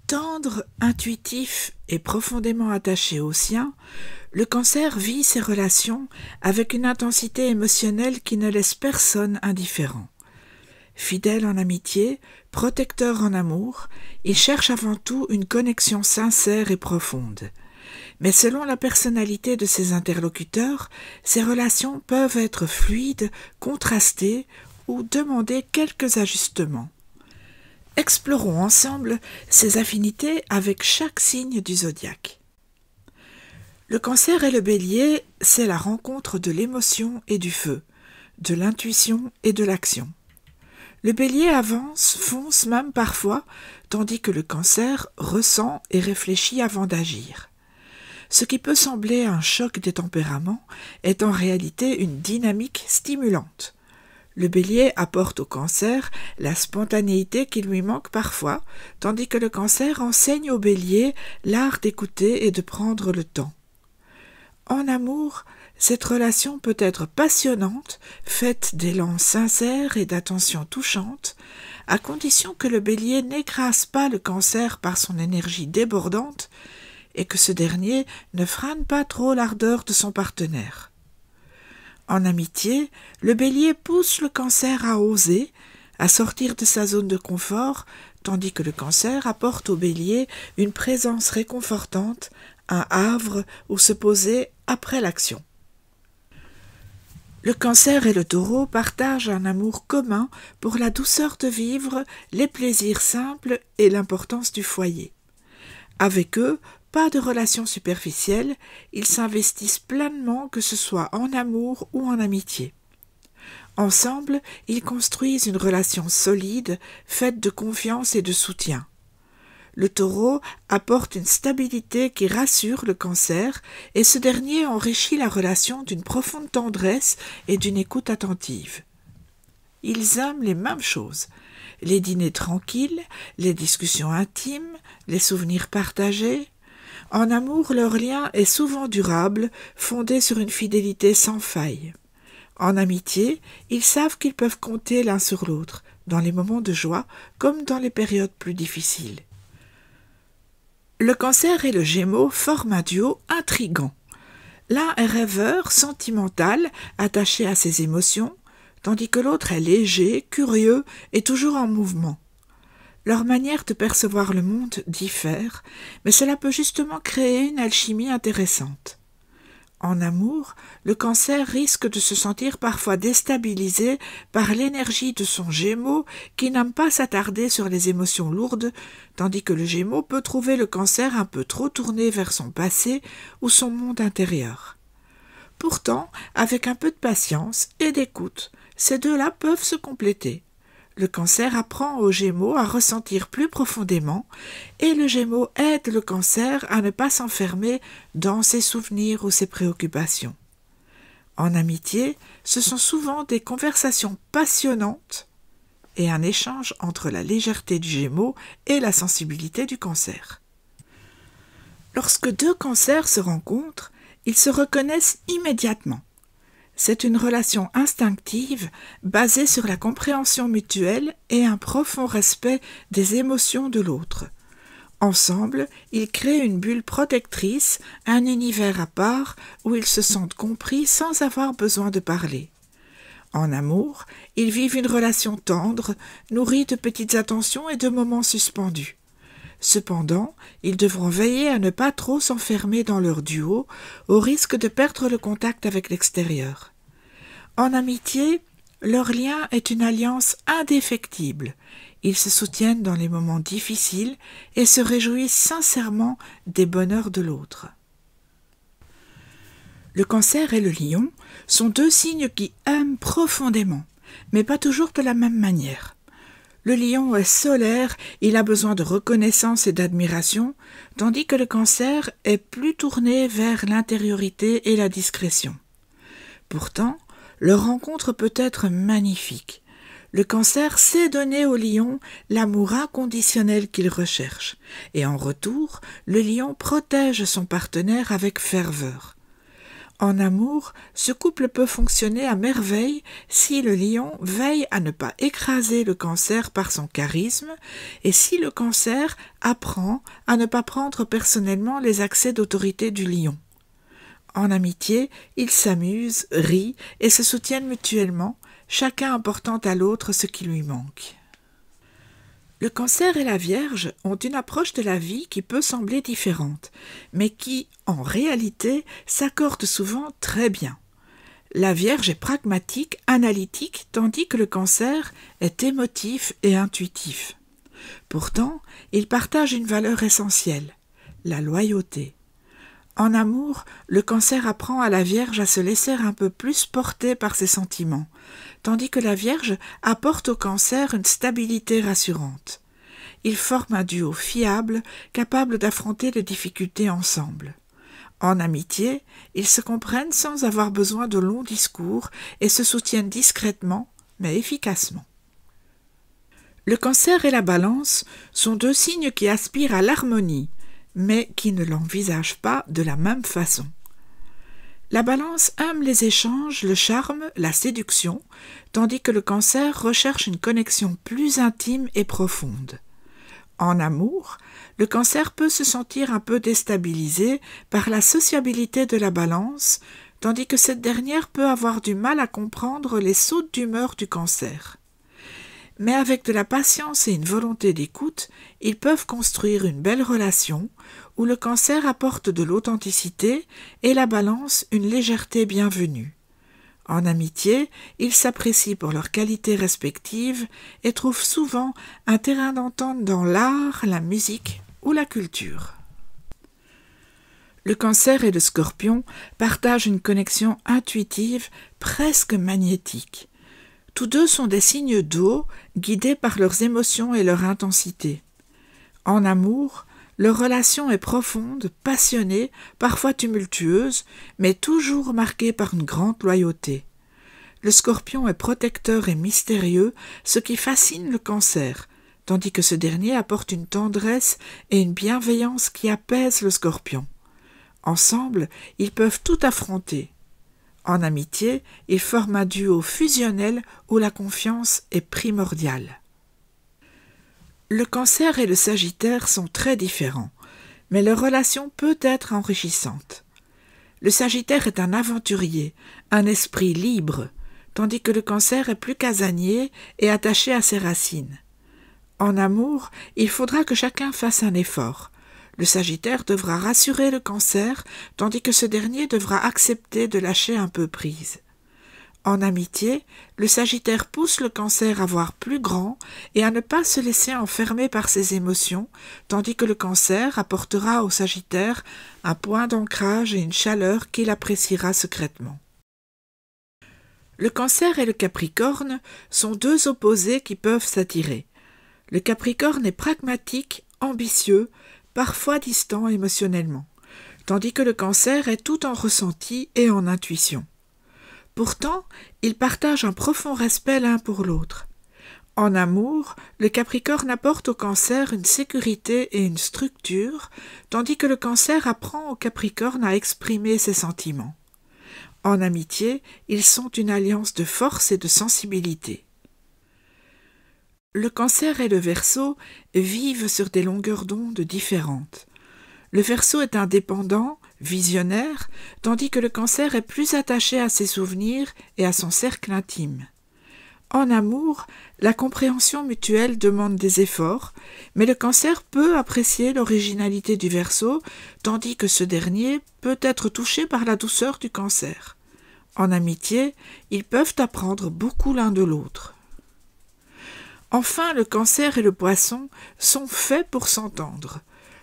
Tendre, intuitif et profondément attaché au sien, le Cancer vit ses relations avec une intensité émotionnelle qui ne laisse personne indifférent. Fidèle en amitié, protecteur en amour, il cherche avant tout une connexion sincère et profonde. Mais selon la personnalité de ses interlocuteurs, ces relations peuvent être fluides, contrastées ou demander quelques ajustements. Explorons ensemble ces affinités avec chaque signe du zodiaque. Le Cancer et le Bélier, c'est la rencontre de l'émotion et du feu, de l'intuition et de l'action. Le Bélier avance, fonce même parfois, tandis que le Cancer ressent et réfléchit avant d'agir. Ce qui peut sembler un choc des tempéraments est en réalité une dynamique stimulante. Le Bélier apporte au Cancer la spontanéité qui lui manque parfois, tandis que le Cancer enseigne au Bélier l'art d'écouter et de prendre le temps. En amour, cette relation peut être passionnante, faite d'élan sincère et d'attention touchante, à condition que le Bélier n'écrase pas le Cancer par son énergie débordante et que ce dernier ne freine pas trop l'ardeur de son partenaire. En amitié, le Bélier pousse le Cancer à oser, à sortir de sa zone de confort, tandis que le Cancer apporte au Bélier une présence réconfortante, un havre où se poser après l'action. Le Cancer et le Taureau partagent un amour commun pour la douceur de vivre, les plaisirs simples et l'importance du foyer. Avec eux, pas de relations superficielles, ils s'investissent pleinement que ce soit en amour ou en amitié. Ensemble, ils construisent une relation solide, faite de confiance et de soutien. Le Taureau apporte une stabilité qui rassure le Cancer et ce dernier enrichit la relation d'une profonde tendresse et d'une écoute attentive. Ils aiment les mêmes choses, les dîners tranquilles, les discussions intimes, les souvenirs partagés. En amour, leur lien est souvent durable, fondé sur une fidélité sans faille. En amitié, ils savent qu'ils peuvent compter l'un sur l'autre, dans les moments de joie comme dans les périodes plus difficiles. Le Cancer et le Gémeaux forment un duo intrigant. L'un est rêveur, sentimental, attaché à ses émotions, tandis que l'autre est léger, curieux et toujours en mouvement. Leur manière de percevoir le monde diffère, mais cela peut justement créer une alchimie intéressante. En amour, le Cancer risque de se sentir parfois déstabilisé par l'énergie de son Gémeaux qui n'aime pas s'attarder sur les émotions lourdes, tandis que le Gémeaux peut trouver le Cancer un peu trop tourné vers son passé ou son monde intérieur. Pourtant, avec un peu de patience et d'écoute, ces deux-là peuvent se compléter. Le Cancer apprend au Gémeaux à ressentir plus profondément et le Gémeaux aide le Cancer à ne pas s'enfermer dans ses souvenirs ou ses préoccupations. En amitié, ce sont souvent des conversations passionnantes et un échange entre la légèreté du Gémeaux et la sensibilité du Cancer. Lorsque deux Cancers se rencontrent, ils se reconnaissent immédiatement. C'est une relation instinctive basée sur la compréhension mutuelle et un profond respect des émotions de l'autre. Ensemble, ils créent une bulle protectrice, un univers à part où ils se sentent compris sans avoir besoin de parler. En amour, ils vivent une relation tendre, nourrie de petites attentions et de moments suspendus. Cependant, ils devront veiller à ne pas trop s'enfermer dans leur duo, au risque de perdre le contact avec l'extérieur. En amitié, leur lien est une alliance indéfectible. Ils se soutiennent dans les moments difficiles et se réjouissent sincèrement des bonheurs de l'autre. Le Cancer et le Lion sont deux signes qui aiment profondément, mais pas toujours de la même manière. Le Lion est solaire, il a besoin de reconnaissance et d'admiration, tandis que le Cancer est plus tourné vers l'intériorité et la discrétion. Pourtant, leur rencontre peut être magnifique. Le Cancer sait donner au Lion l'amour inconditionnel qu'il recherche, et en retour, le Lion protège son partenaire avec ferveur. En amour, ce couple peut fonctionner à merveille si le lion veille à ne pas écraser le cancer par son charisme et si le cancer apprend à ne pas prendre personnellement les accès d'autorité du lion. En amitié, ils s'amusent, rient et se soutiennent mutuellement, chacun apportant à l'autre ce qui lui manque. Le Cancer et la Vierge ont une approche de la vie qui peut sembler différente, mais qui, en réalité, s'accorde souvent très bien. La Vierge est pragmatique, analytique, tandis que le Cancer est émotif et intuitif. Pourtant, ils partagent une valeur essentielle, la loyauté. En amour, le Cancer apprend à la Vierge à se laisser un peu plus porter par ses sentiments, tandis que la Vierge apporte au Cancer une stabilité rassurante. Ils forment un duo fiable, capable d'affronter les difficultés ensemble. En amitié, ils se comprennent sans avoir besoin de longs discours et se soutiennent discrètement, mais efficacement. Le Cancer et la Balance sont deux signes qui aspirent à l'harmonie, mais qui ne l'envisagent pas de la même façon. La Balance aime les échanges, le charme, la séduction, tandis que le Cancer recherche une connexion plus intime et profonde. En amour, le Cancer peut se sentir un peu déstabilisé par la sociabilité de la Balance, tandis que cette dernière peut avoir du mal à comprendre les sautes d'humeur du Cancer. Mais avec de la patience et une volonté d'écoute, ils peuvent construire une belle relation où le Cancer apporte de l'authenticité et la Balance une légèreté bienvenue. En amitié, ils s'apprécient pour leurs qualités respectives et trouvent souvent un terrain d'entente dans l'art, la musique ou la culture. Le Cancer et le Scorpion partagent une connexion intuitive presque magnétique. Tous deux sont des signes d'eau, guidés par leurs émotions et leur intensité. En amour, leur relation est profonde, passionnée, parfois tumultueuse, mais toujours marquée par une grande loyauté. Le Scorpion est protecteur et mystérieux, ce qui fascine le Cancer, tandis que ce dernier apporte une tendresse et une bienveillance qui apaisent le Scorpion. Ensemble, ils peuvent tout affronter. En amitié, ils forment un duo fusionnel où la confiance est primordiale. Le Cancer et le Sagittaire sont très différents, mais leur relation peut être enrichissante. Le Sagittaire est un aventurier, un esprit libre, tandis que le Cancer est plus casanier et attaché à ses racines. En amour, il faudra que chacun fasse un effort. Le Sagittaire devra rassurer le Cancer, tandis que ce dernier devra accepter de lâcher un peu prise. En amitié, le Sagittaire pousse le Cancer à voir plus grand et à ne pas se laisser enfermer par ses émotions, tandis que le Cancer apportera au Sagittaire un point d'ancrage et une chaleur qu'il appréciera secrètement. Le Cancer et le Capricorne sont deux opposés qui peuvent s'attirer. Le Capricorne est pragmatique, ambitieux, parfois distant émotionnellement, tandis que le Cancer est tout en ressenti et en intuition. Pourtant, ils partagent un profond respect l'un pour l'autre. En amour, le Capricorne apporte au Cancer une sécurité et une structure, tandis que le Cancer apprend au Capricorne à exprimer ses sentiments. En amitié, ils sont une alliance de force et de sensibilité. Le Cancer et le Verseau vivent sur des longueurs d'onde différentes. Le Verseau est indépendant, visionnaire, tandis que le Cancer est plus attaché à ses souvenirs et à son cercle intime. En amour, la compréhension mutuelle demande des efforts, mais le Cancer peut apprécier l'originalité du Verseau, tandis que ce dernier peut être touché par la douceur du Cancer. En amitié, ils peuvent apprendre beaucoup l'un de l'autre. Enfin, le Cancer et le Poisson sont faits pour s'entendre.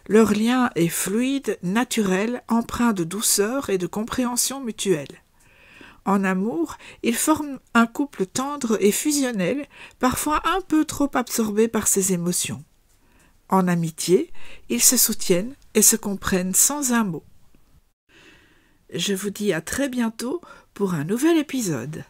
Leur lien est fluide, naturel, empreint de douceur et de compréhension mutuelle. En amour, ils forment un couple tendre et fusionnel, parfois un peu trop absorbé par ses émotions. En amitié, ils se soutiennent et se comprennent sans un mot. Je vous dis à très bientôt pour un nouvel épisode.